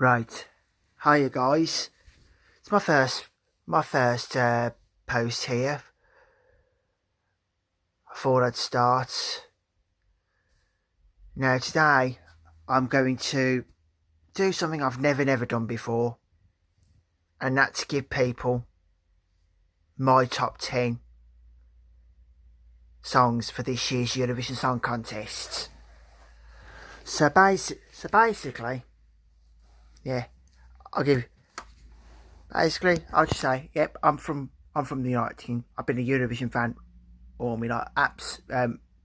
Right. Hiya guys. It's my first post here. I thought I'd start. Now today I'm going to do something I've never done before, and that's give people my top 10 songs for this year's Eurovision Song Contest. So basically, yeah, I'll just say, yep, I'm from the United Kingdom. I've been a Eurovision fan all my life,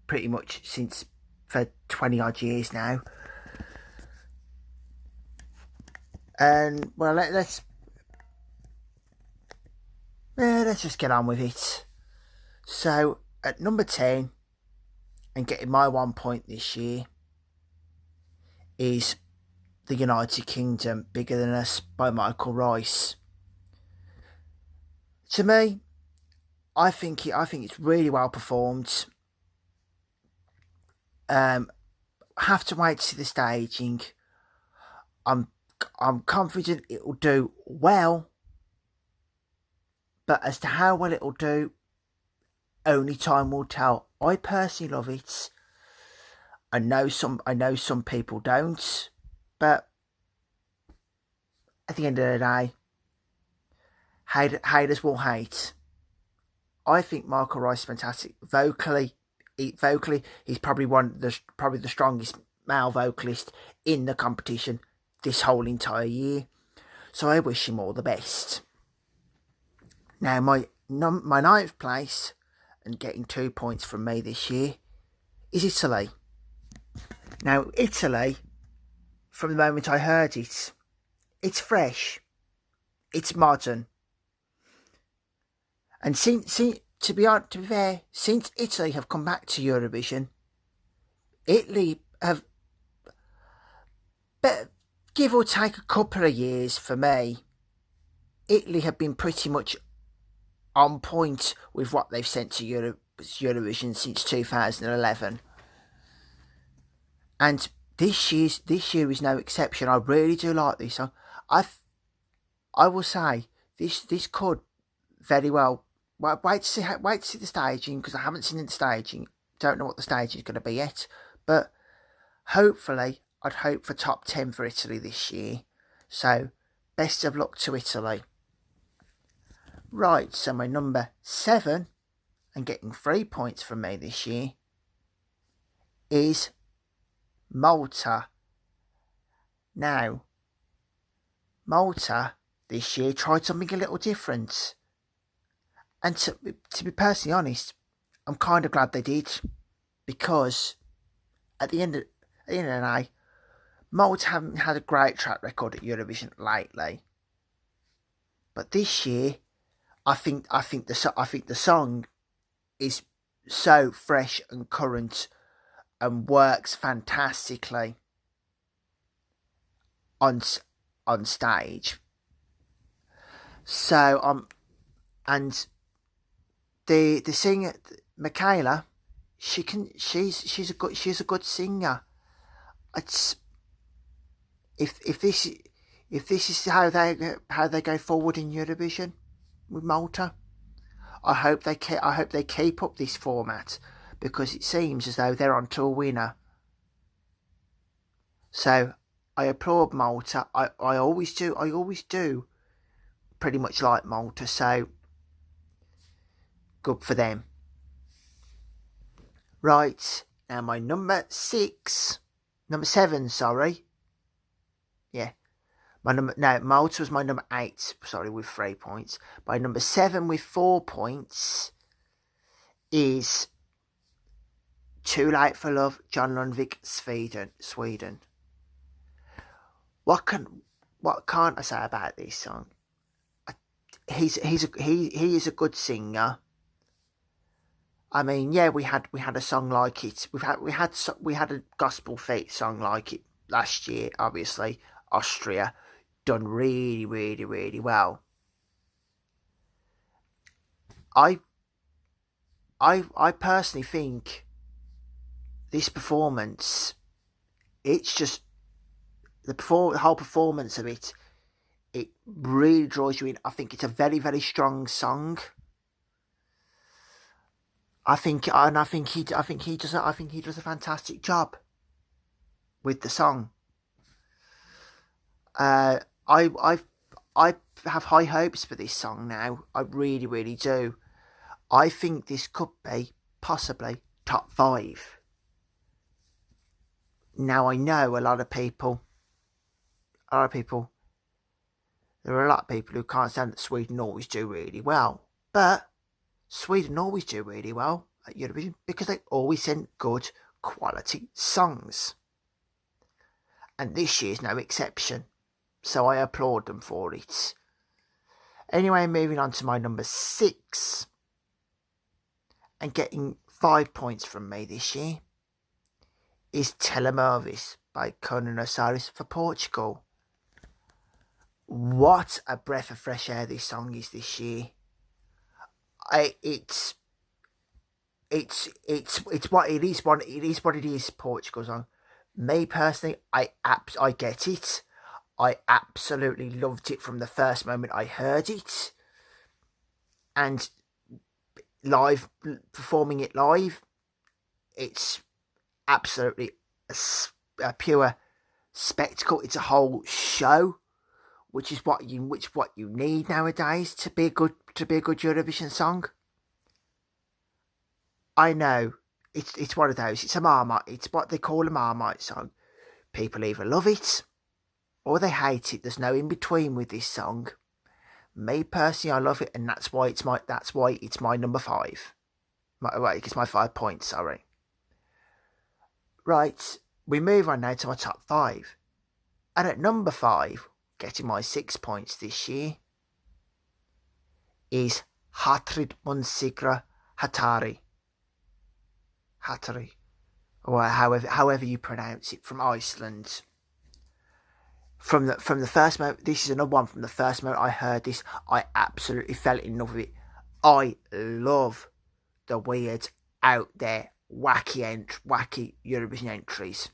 pretty much since for 20 odd years now. And well, let's just get on with it. So at number 10, and getting my 1 point this year, is The United Kingdom, Bigger Than Us by Michael Rice. To me, I think it's really well performed. Have to wait to see the staging. I'm confident it will do well, but as to how well it will do, only time will tell. I personally love it. I know some people don't, but at the end of the day, haters will hate. I think Michael Rice is fantastic. Vocally, he's probably the strongest male vocalist in the competition this whole entire year. So I wish him all the best. Now my ninth place, and getting 2 points from me this year, is Italy. Now Italy, from the moment I heard it, it's fresh, it's modern. And to be fair, since Italy have come back to Eurovision, Italy have, but give or take a couple of years for me, Italy have been pretty much on point with what they've sent to Eurovision since 2011. And this year is no exception. I really do like this song. I will say this could very well. Well, wait to see the staging, because I haven't seen the staging. Don't know what the staging is going to be yet. But hopefully, I'd hope for top 10 for Italy this year. So, best of luck to Italy. Right, so my number 7, and getting 3 points from me this year, is Malta. Now, Malta this year tried something a little different. And to be personally honest, I'm kind of glad they did, because at the end of the day, Malta haven't had a great track record at Eurovision lately. But this year, I think the song is so fresh and current and works fantastically on stage. So and the singer Michaela, she's a good singer. It's if this is how they go forward in Eurovision with Malta, I hope they keep up this format, because it seems as though they're on to a winner. So I applaud Malta. I always do pretty much like Malta, so good for them. Right, now my number 7, sorry. Yeah. Malta was my number 8, sorry, with 3 points. My number 7 with 4 points is Too Late for Love, John Lundvik, Sweden. What can't I say about this song? He is a good singer. I mean, yeah, we had a song like it. We had a gospel faith song like it last year. Obviously, Austria done really well. I personally think this performance, it's just the whole performance of it, it really draws you in. I think it's a very, very strong song. I think he does a fantastic job with the song. I have high hopes for this song now. I really, really do. I think this could be possibly top 5. Now I know there are a lot of people, who can't stand that Sweden always do really well. But Sweden always do really well at Eurovision because they always send good quality songs. And this year's no exception. So I applaud them for it. Anyway, moving on to my number 6. And getting 5 points from me this year is Telemovis by Conan Osiris for Portugal. What a breath of fresh air this song is this year. It's what it is. It is what it is. Portugal song. Me personally, I get it. I absolutely loved it from the first moment I heard it, and performing it live, it's absolutely a pure spectacle. It's a whole show, which is what you need nowadays to be a good Eurovision song. I know it's one of those. It's a Marmite. It's what they call a Marmite song. People either love it or they hate it. There's no in between with this song. Me personally, I love it, and that's why it's my number 5. It's my 5 points. Sorry. Right, we move on now to my top 5, and at number 5, getting my 6 points this year, is Hatrid Munsigra Hatari, or however you pronounce it, from Iceland. From the first moment, this is another one. From the first moment I heard this, I absolutely fell in love with it. I love the weird, out there, wacky Eurovision entries.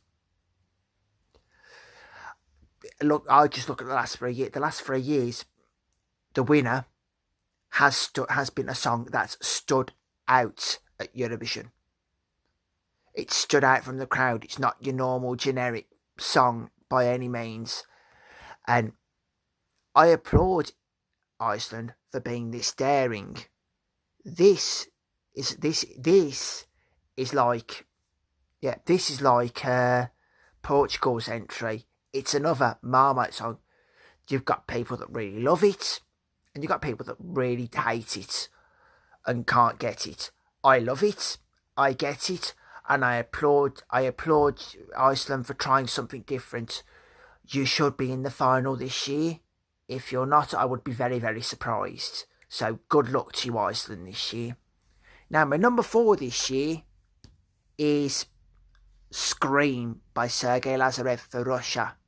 Look, I just look at the last 3 years. The last 3 years, the winner has been a song that's stood out at Eurovision. It stood out from the crowd. It's not your normal generic song by any means. And I applaud Iceland for being this daring. This is like Portugal's entry. It's another Marmite song. You've got people that really love it, and you've got people that really hate it and can't get it. I love it. I get it, and I applaud Iceland for trying something different. You should be in the final this year. If you're not, I would be very, very surprised. So good luck to you, Iceland, this year. Now, my number 4 this year is Scream by Sergei Lazarev for Russia.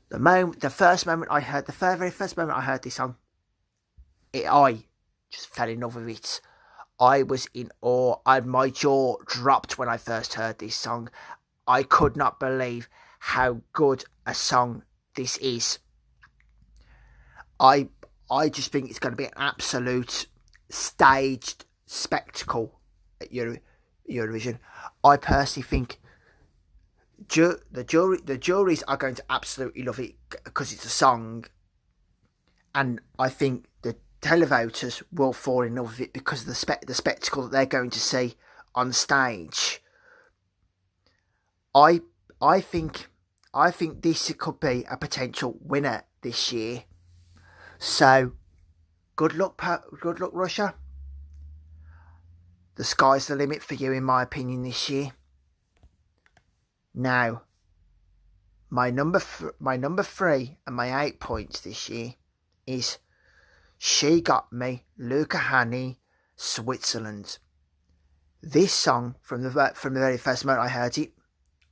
The very first moment I heard this song, I just fell in love with it. I was in awe, and my jaw dropped when I first heard this song. I could not believe how good a song this is. I just think it's going to be an absolute staged spectacle at Eurovision. I personally think the juries are going to absolutely love it because it's a song, and I think the televoters will fall in love with it because of the spectacle that they're going to see on stage. I think this could be a potential winner this year. So, good luck, Russia. The sky's the limit for you, in my opinion, this year. Now, my number 3 and my 8 points this year is She Got Me, Luca Hänni, Switzerland. This song, from the very first moment I heard it,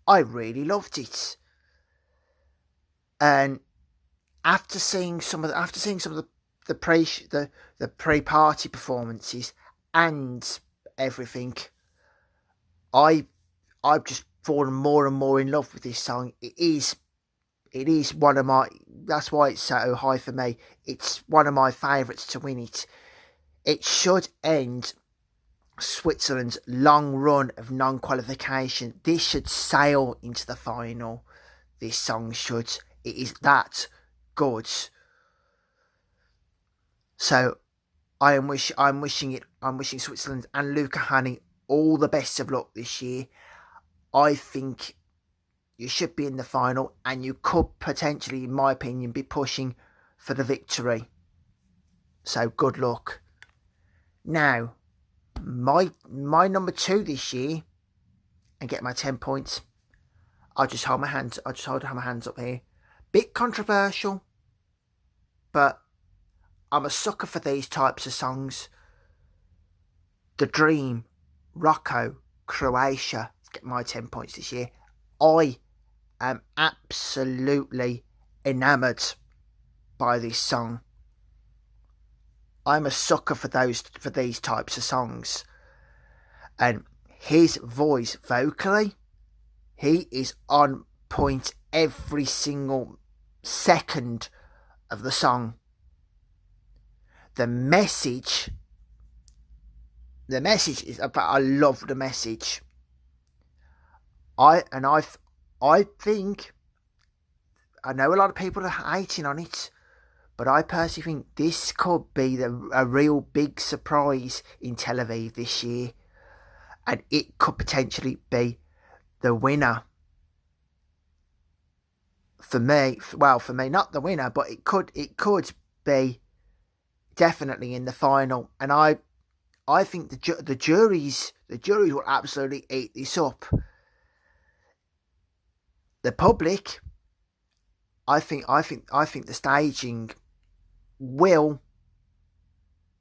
I really loved it. And after seeing some of the pre-party performances and everything, I've just fallen more and more in love with this song. It is it is one of my. That's why it's so high for me. It's one of my favourites to win it. It should end Switzerland's long run of non-qualification. This should sail into the final. This song should. It is that good. So I'm wishing Switzerland and Luca Hänni all the best of luck this year. I think you should be in the final, and you could potentially, in my opinion, be pushing for the victory. So good luck. Now, my number 2 this year, and get my 10 points. I'll just hold my hands up here. Bit controversial, but I'm a sucker for these types of songs. The Dream, Rocco, Croatia. Get my 10 points this year. I am absolutely enamoured by this song. I'm a sucker for these types of songs. And his voice vocally, he is on point every single second of the song. The message is about. I love the message. I think, I know a lot of people are hating on it, but I personally think this could be a real big surprise in Tel Aviv this year, and it could potentially be the winner. For me, not the winner, but it could be definitely in the final, and I think the juries will absolutely eat this up. The public, I think the staging will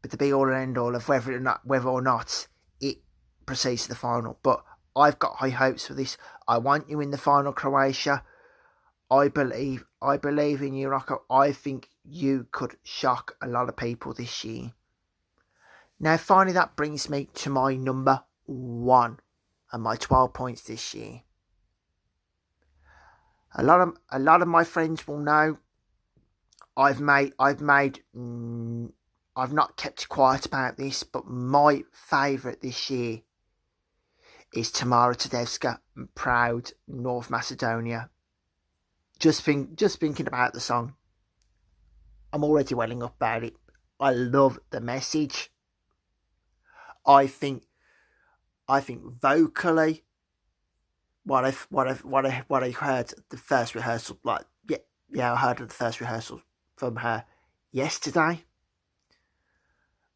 be the be all and end all of whether or not it proceeds to the final. But I've got high hopes for this. I want you in the final, Croatia. I believe in you, Rocco. I think you could shock a lot of people this year. Now, finally, that brings me to my number 1 and my 12 points this year. A lot of my friends will know I've not kept quiet about this, but my favourite this year is Tamara Tedesca and Proud North Macedonia. Just thinking about the song, I'm already welling up about it. I love the message. I think vocally, what I heard the first rehearsal, I heard the first rehearsal from her yesterday.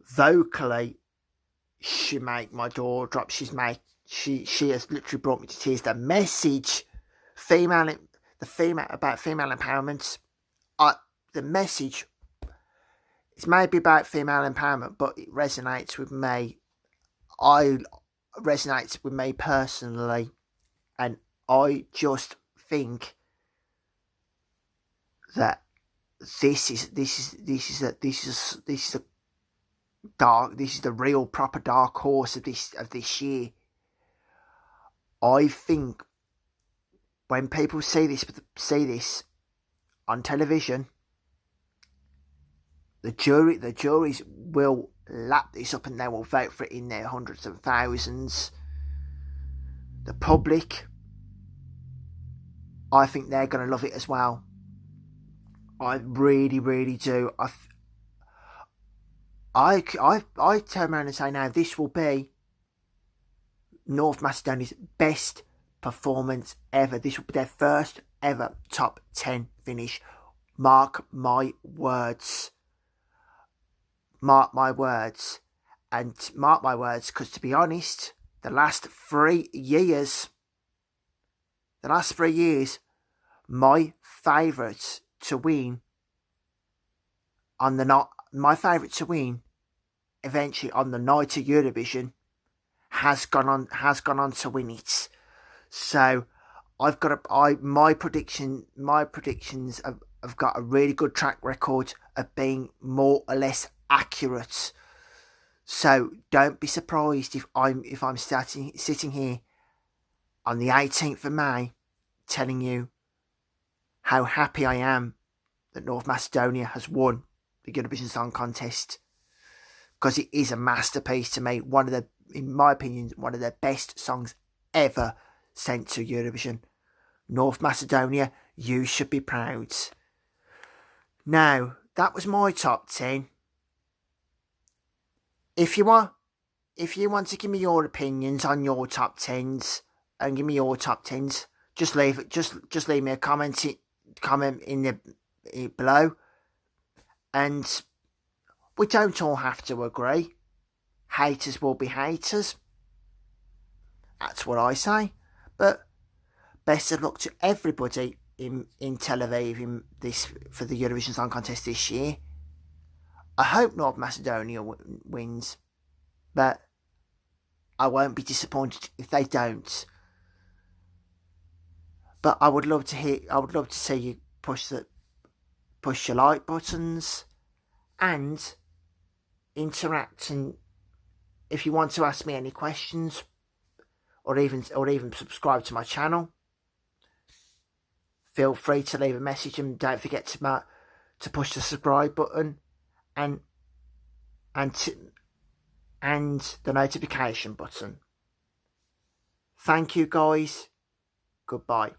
Vocally, she made my jaw drop. She has literally brought me to tears. The message, about female empowerment. The message, it's maybe about female empowerment, but it resonates with me. Resonates with me personally, and I just think that this is the real proper dark horse of this year. I think when people see this on television, the juries will lap this up and they will vote for it in their hundreds of thousands. The public, I think they're going to love it as well. I really, really do. I turn around and say now this will be North Macedonia's best performance ever. This will be their first ever top 10 finish. Mark my words. Mark my words. And mark my words, because to be honest, the last 3 years, my favourite to win eventually on the night of Eurovision has gone on to win it. So my predictions have got a really good track record of being more or less accurate. So don't be surprised if I'm sitting here on the 18th of May telling you how happy I am that North Macedonia has won the Eurovision Song Contest, because it is a masterpiece to me. In my opinion, one of the best songs ever sent to Eurovision. North Macedonia, you should be proud. Now, that was my top 10. If you want to give me your opinions on your top 10s and give me your top 10s, just leave me a comment in the below. And we don't all have to agree. Haters will be haters. That's what I say. But best of luck to everybody in Tel Aviv for the Eurovision Song Contest this year. I hope North Macedonia wins, but I won't be disappointed if they don't. But I would love to see you push your like buttons and interact. And if you want to ask me any questions, or even subscribe to my channel, feel free to leave a message, and don't forget to push the subscribe button and the notification button. Thank you, guys. Goodbye.